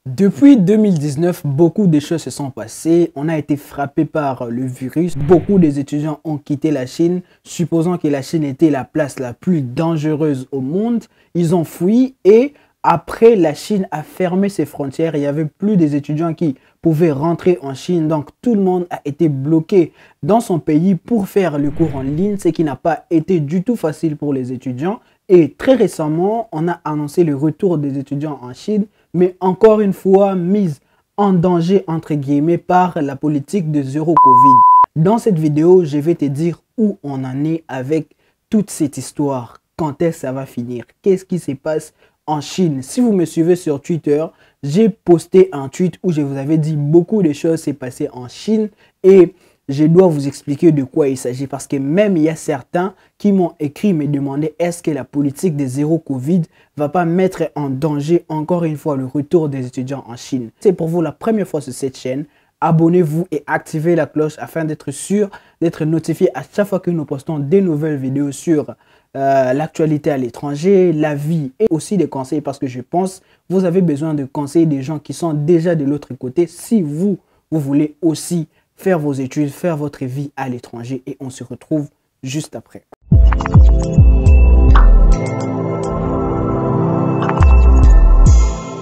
Depuis 2019, beaucoup de choses se sont passées. On a été frappé par le virus. Beaucoup des étudiants ont quitté la Chine, supposant que la Chine était la place la plus dangereuse au monde. Ils ont fui et après, la Chine a fermé ses frontières. Il n'y avait plus des étudiants qui pouvaient rentrer en Chine. Donc, tout le monde a été bloqué dans son pays pour faire le cours en ligne, ce qui n'a pas été du tout facile pour les étudiants. Et très récemment, on a annoncé le retour des étudiants en Chine, mais encore une fois mise en danger entre guillemets par la politique de zéro Covid. Dans cette vidéo, je vais te dire où on en est avec toute cette histoire. Quand est-ce que ça va finir? Qu'est-ce qui se passe en Chine? Si vous me suivez sur Twitter, j'ai posté un tweet où je vous avais dit beaucoup de choses s'est passées en Chine et je dois vous expliquer de quoi il s'agit parce que même il y a certains qui m'ont écrit me demander est-ce que la politique des zéro Covid va pas mettre en danger encore une fois le retour des étudiants en Chine. C'est pour vous la première fois sur cette chaîne. Abonnez-vous et activez la cloche afin d'être sûr d'être notifié à chaque fois que nous postons des nouvelles vidéos sur l'actualité à l'étranger, la vie et aussi des conseils parce que je pense que vous avez besoin de conseils des gens qui sont déjà de l'autre côté si vous voulez aussi faire vos études, faire votre vie à l'étranger et on se retrouve juste après.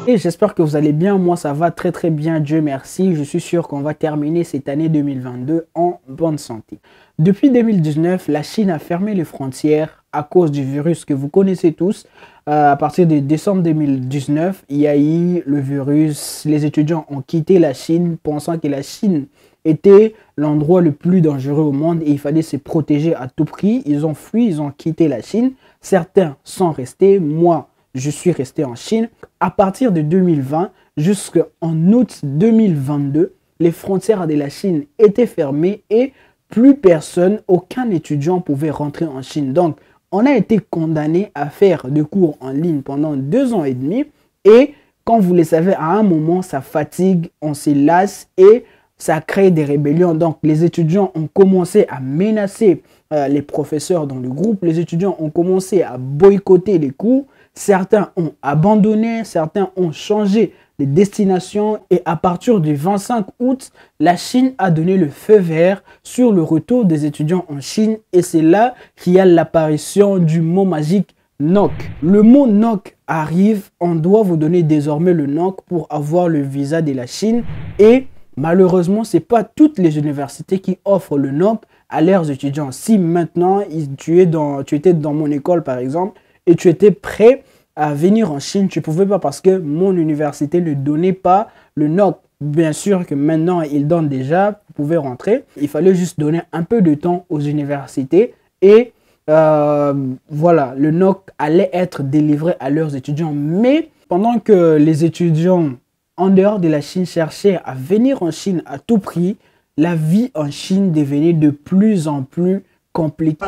Et j'espère que vous allez bien, moi ça va très bien, Dieu merci. Je suis sûr qu'on va terminer cette année 2022 en bonne santé. Depuis 2019, la Chine a fermé les frontières à cause du virus que vous connaissez tous. À partir de décembre 2019, il y a eu le virus. Les étudiants ont quitté la Chine pensant que la Chine était l'endroit le plus dangereux au monde et il fallait se protéger à tout prix. Ils ont fui, ils ont quitté la Chine. Certains sont restés, moi je suis resté en Chine. À partir de 2020 jusqu'en août 2022, les frontières de la Chine étaient fermées et plus personne, aucun étudiant pouvait rentrer en Chine. Donc, on a été condamné à faire des cours en ligne pendant 2 ans et demi. Et comme vous le savez, à un moment, ça fatigue, on se lasse et ça crée des rébellions. Donc, les étudiants ont commencé à menacer les professeurs dans le groupe. Les étudiants ont commencé à boycotter les cours. Certains ont abandonné, certains ont changé de destination. Et à partir du 25 août, la Chine a donné le feu vert sur le retour des étudiants en Chine. Et c'est là qu'il y a l'apparition du mot magique NOC. Le mot NOC arrive, on doit vous donner désormais le NOC pour avoir le visa de la Chine. Et malheureusement, ce n'est pas toutes les universités qui offrent le NOC à leurs étudiants. Si maintenant, tu étais dans mon école par exemple, et tu étais prêt à venir en Chine, tu ne pouvais pas parce que mon université ne donnait pas le NOC. Bien sûr que maintenant, ils donnent déjà, vous pouvez rentrer. Il fallait juste donner un peu de temps aux universités et voilà, le NOC allait être délivré à leurs étudiants. Mais pendant que les étudiants en dehors de la Chine cherchaient à venir en Chine à tout prix, la vie en Chine devenait de plus en plus compliquée.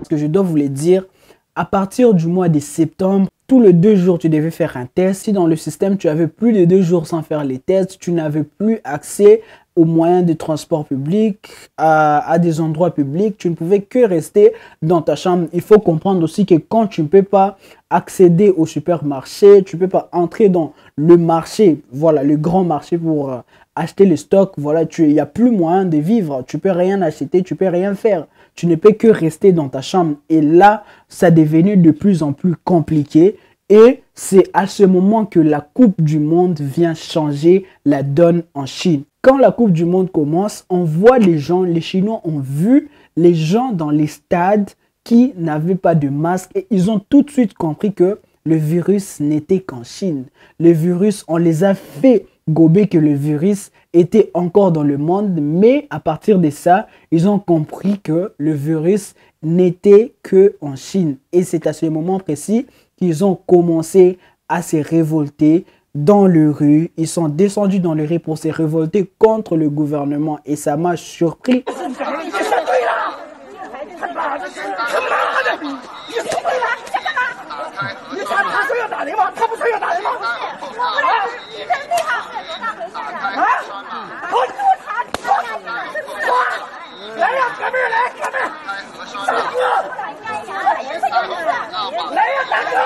Ce que je dois vous le dire, à partir du mois de septembre, tous les 2 jours, tu devais faire un test. Si dans le système, tu avais plus de 2 jours sans faire les tests, tu n'avais plus accès aux moyens de transport public, à des endroits publics. Tu ne pouvais que rester dans ta chambre. Il faut comprendre aussi que quand tu ne peux pas accéder au supermarché, tu ne peux pas entrer dans le marché, voilà, le grand marché pour acheter le stock. Voilà, il n'y a plus moyen de vivre. Tu ne peux rien acheter, tu ne peux rien faire. Tu ne peux que rester dans ta chambre. Et là, ça est devenu de plus en plus compliqué. Et c'est à ce moment que la Coupe du Monde vient changer la donne en Chine. Quand la Coupe du Monde commence, on voit les gens, les Chinois ont vu les gens dans les stades qui n'avaient pas de masque. Et ils ont tout de suite compris que le virus n'était qu'en Chine. Le virus, on les a fait gober que le virus était encore dans le monde, mais à partir de ça, ils ont compris que le virus n'était que en Chine. Et c'est à ce moment précis qu'ils ont commencé à se révolter dans les rues. Ils sont descendus dans les rues pour se révolter contre le gouvernement et ça m'a surpris. 打的吗？他不是要打的吗？你这厉害是多大回事啊？我来呀，哥们儿来，哥们儿，大哥，来呀，大哥。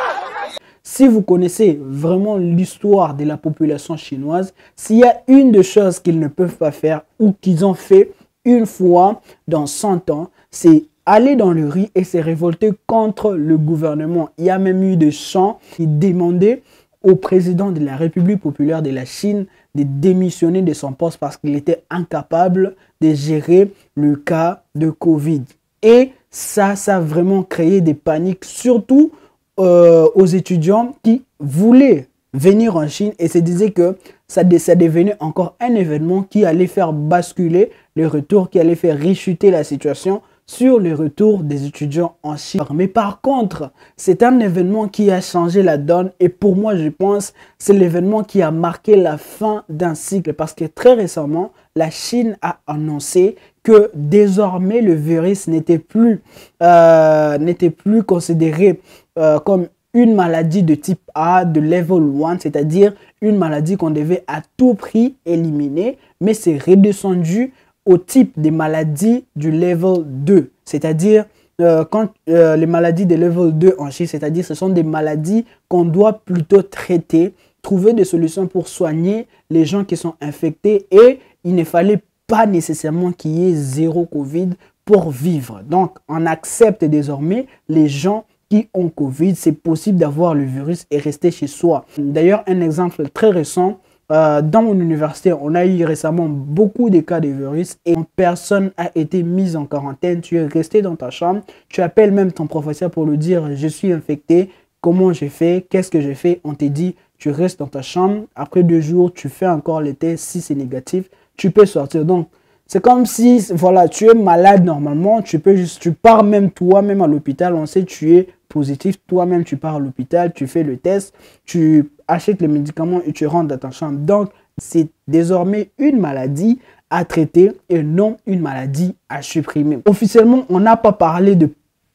Si vous connaissez vraiment l'histoire de la population chinoise, s'il y a une des choses qu'ils ne peuvent pas faire ou qu'ils ont fait une fois dans 100 ans, c'est aller dans le riz et se révolter contre le gouvernement. Il y a même eu des chants qui demandaient au président de la République populaire de la Chine de démissionner de son poste parce qu'il était incapable de gérer le cas de Covid. Et ça a vraiment créé des paniques, surtout aux étudiants qui voulaient venir en Chine et se disaient que ça devenait encore un événement qui allait faire basculer le retour, qui allait faire rechuter la situation sur le retour des étudiants en Chine. Mais par contre, c'est un événement qui a changé la donne et pour moi, je pense, c'est l'événement qui a marqué la fin d'un cycle parce que très récemment, la Chine a annoncé que désormais le virus n'était plus considéré comme une maladie de type A, de level 1, c'est-à-dire une maladie qu'on devait à tout prix éliminer, mais c'est redescendu au type des maladies du level 2, c'est-à-dire les maladies de level 2 en Chine, c'est-à-dire ce sont des maladies qu'on doit plutôt traiter, trouver des solutions pour soigner les gens qui sont infectés et il ne fallait pas nécessairement qu'il y ait zéro Covid pour vivre. Donc, on accepte désormais les gens qui ont Covid. C'est possible d'avoir le virus et rester chez soi. D'ailleurs, un exemple très récent, dans mon université, on a eu récemment beaucoup de cas de virus et personne n'a été mise en quarantaine. Tu es resté dans ta chambre. Tu appelles même ton professeur pour lui dire « Je suis infecté. Comment j'ai fait? Qu'est-ce que j'ai fait ?» On te dit « Tu restes dans ta chambre. Après 2 jours, tu fais encore le test. Si c'est négatif, tu peux sortir. » Donc, c'est comme si, voilà, tu es malade normalement. Tu pars même toi-même à l'hôpital. On sait que tu es positif. Toi-même, tu pars à l'hôpital. Tu fais le test. Tu achètes les médicaments et tu rentres dans ta chambre. Donc, c'est désormais une maladie à traiter et non une maladie à supprimer. Officiellement, on n'a pas parlé de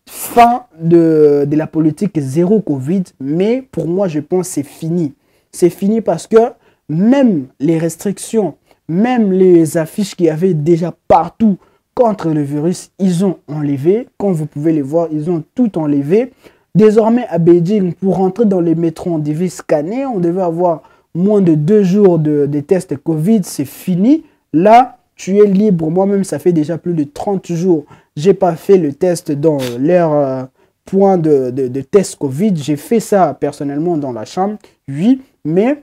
fin de la politique zéro Covid. Mais pour moi, je pense que c'est fini. C'est fini parce que même les restrictions, même les affiches qu'il y avait déjà partout contre le virus, ils ont enlevé. Comme vous pouvez les voir, ils ont tout enlevé. Désormais, à Beijing, pour rentrer dans les métros, on devait scanner. On devait avoir moins de 2 jours de tests Covid. C'est fini. Là, tu es libre. Moi-même, ça fait déjà plus de 30 jours. Je n'ai pas fait le test dans leur point de test Covid. J'ai fait ça personnellement dans la chambre. Oui, mais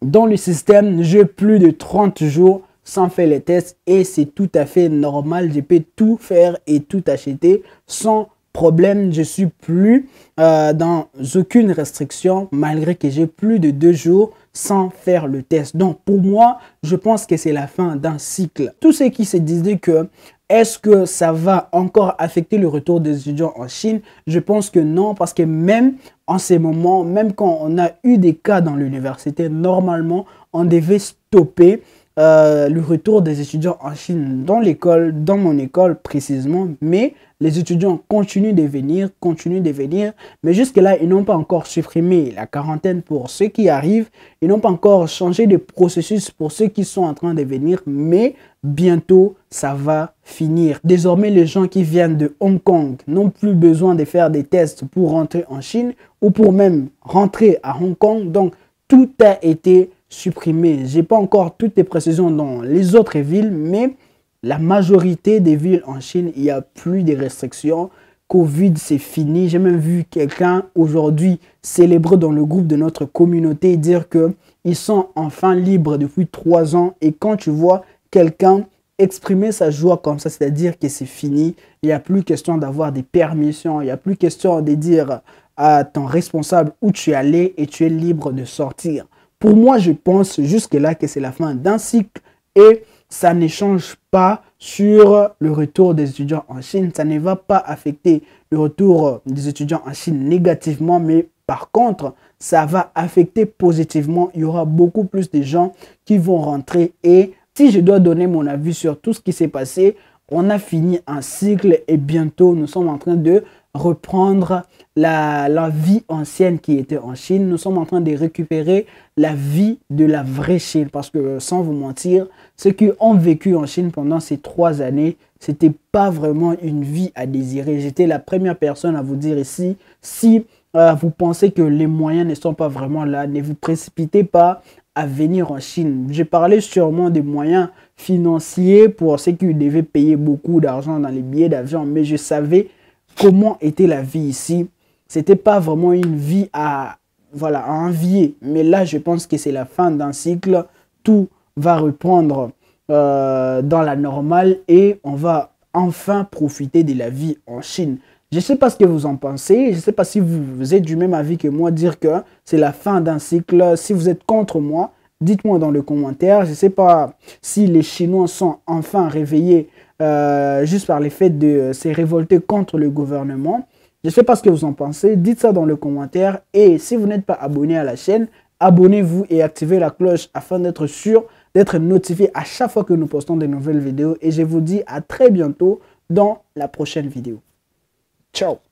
dans le système, j'ai plus de 30 jours sans faire les tests et c'est tout à fait normal. Je peux tout faire et tout acheter sans problème. Je suis plus dans aucune restriction malgré que j'ai plus de 2 jours sans faire le test. Donc pour moi, je pense que c'est la fin d'un cycle. Tous ceux qui se disaient que est-ce que ça va encore affecter le retour des étudiants en Chine? Je pense que non, parce que même en ces moments, même quand on a eu des cas dans l'université, normalement, on devait stopper le retour des étudiants en Chine dans l'école, dans mon école précisément. Mais les étudiants continuent de venir. Mais jusque-là, ils n'ont pas encore supprimé la quarantaine pour ceux qui arrivent. Ils n'ont pas encore changé de processus pour ceux qui sont en train de venir. Mais bientôt, ça va finir. Désormais, les gens qui viennent de Hong Kong n'ont plus besoin de faire des tests pour rentrer en Chine ou pour même rentrer à Hong Kong. Donc, tout a été supprimé. Je n'ai pas encore toutes les précisions dans les autres villes, mais la majorité des villes en Chine, il n'y a plus de restrictions. Covid, c'est fini. J'ai même vu quelqu'un aujourd'hui célébrer dans le groupe de notre communauté, dire qu'ils sont enfin libres depuis 3 ans. Et quand tu vois quelqu'un exprimer sa joie comme ça, c'est-à-dire que c'est fini, il n'y a plus question d'avoir des permissions, il n'y a plus question de dire à ton responsable où tu es allé et tu es libre de sortir. Pour moi, je pense jusque-là que c'est la fin d'un cycle et ça ne change pas sur le retour des étudiants en Chine. Ça ne va pas affecter le retour des étudiants en Chine négativement, mais par contre, ça va affecter positivement. Il y aura beaucoup plus de gens qui vont rentrer. Et si je dois donner mon avis sur tout ce qui s'est passé, on a fini un cycle et bientôt nous sommes en train de reprendre la vie ancienne qui était en Chine. Nous sommes en train de récupérer la vie de la vraie Chine. Parce que sans vous mentir, ceux qui ont vécu en Chine pendant ces 3 années, c'était pas vraiment une vie à désirer. J'étais la première personne à vous dire ici, si vous pensez que les moyens ne sont pas vraiment là, ne vous précipitez pas à venir en Chine. J'ai parlé sûrement des moyens financiers pour ceux qui devaient payer beaucoup d'argent dans les billets d'avion, mais je savais comment était la vie ici. C'était pas vraiment une vie à envier. Mais là, je pense que c'est la fin d'un cycle. Tout va reprendre dans la normale et on va enfin profiter de la vie en Chine. Je ne sais pas ce que vous en pensez. Je ne sais pas si vous êtes du même avis que moi, dire que c'est la fin d'un cycle. Si vous êtes contre moi, dites-moi dans les commentaires. Je ne sais pas si les Chinois sont enfin réveillés juste par le fait de se révolter contre le gouvernement. Je ne sais pas ce que vous en pensez. Dites ça dans les commentaires. Et si vous n'êtes pas abonné à la chaîne, abonnez-vous et activez la cloche afin d'être sûr d'être notifié à chaque fois que nous postons de nouvelles vidéos. Et je vous dis à très bientôt dans la prochaine vidéo. Ciao.